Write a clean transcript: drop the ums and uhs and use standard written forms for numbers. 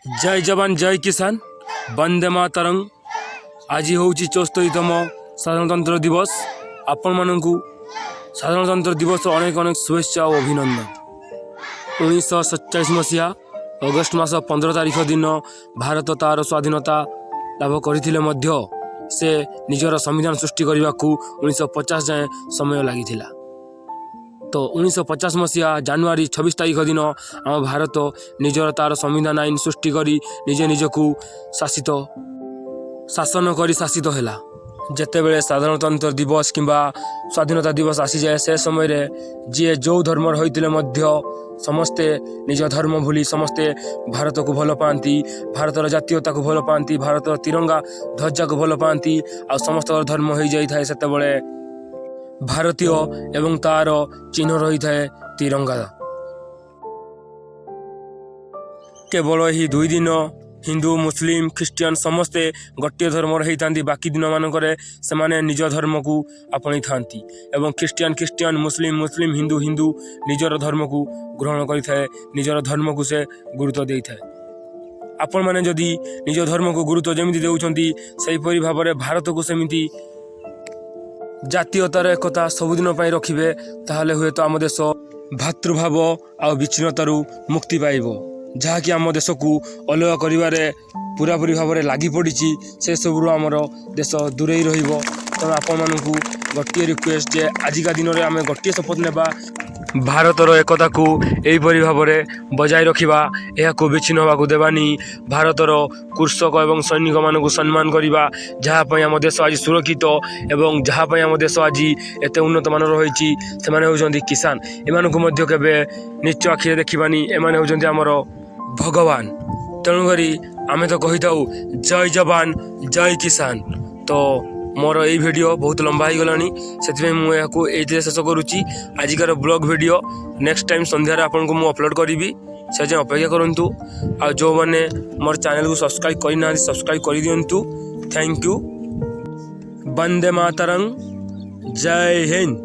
जय जवान जय किसान वंदे मातरम। आज हूँ 74तम साधारणतंत्र दिवस। आपण मानू साधारणतंत्र दिवस अनेक अनेक शुभेच्छा और अभिनंदन। 1947 मसीहा अगस्ट मास 15 तारिख दिन भारत तार स्वाधीनता लाभ करथिले मध्य से निजर संविधान सृष्टि करने को 1950 जाए समय लगी। तो 1950 मसीहा जानुआरी 26 तारिख दिन आम भारत निजर तार संविधान आईन सृष्टि करी निजे निजकू शासन करी शासित है। जितेबले साधारणतंत्र दिवस किंबा स्वाधीनता दिवस आसी जाए से समय जी जो धर्म होते समस्ते निज धर्म भूली समस्ते भारत को भल पाती, भारतर जातीयता को भल पाती, भारतर तिरंगा ध्वजा को भल पाती आ समस्त धर्म हो जाए से भारतीय एवं तार चिन्ह रही है तिरंगा। केवल यही 2 दिन हिंदू मुस्लिम ख्रीस्टियान समस्ते गोटे धर्म रही था। बाकी दिन मानक से निज धर्म को आपणी था एवं ख्रीस्टियान मुस्लिम मुस्लिम हिंदू हिंदू निजर धर्म को ग्रहण करें, निजर धर्म को से गुरुत्व दे था। आपण मैंने जदि निज धर्म को गुरुत्व जमी देउछंती सेहीपरि भाव में भारत को सेमिति जातीयतार एकता सबुदिन रखिए ताहले हुए तो आम देश भातृभाव आ विच्छिन्नतारू मुक्ति पाइब, जहाँकि आम देश को अलग करिवारे पूरापूरी भाव में लगी पड़ी। से सबू आमर देश दूरे रहिबो। तेणु आपण मानू गोटे रिक्वेस्ट जे आजिका दिन में आम गोटे शपथ नेबा भारतर एकता को यहीपरि भाव में बजाय रखा, यह विच्छिन्न होगा देवानी, भारतर कृषक एवं सैनिक मानक सम्मान करवा, जहाँपाई आम देश आज सुरक्षित एवं जहाँपाई आम देश आज एत उन्नत मान रही से किसान। एमानकु मध्य केबे नीच आखिरे देखिबानी, एमाने होउछन्ति आमर भगवान। तेणुक आमे तो कही था जय जवान जय किसान। तो मोर यही वीडियो बहुत लंबा हो गलानी से मुझे शेष करुच्ची। आजिकार ब्लॉग वीडियो नेक्स्ट टाइम संध्यार आपन को अपलोड करी से जाए अपेक्षा करूँ। आ जो मैंने मोर चैनल को सब्सक्राइब करना सब्सक्राइब कर दिंतु। Thank you. वंदे मातरम। जय हिंद।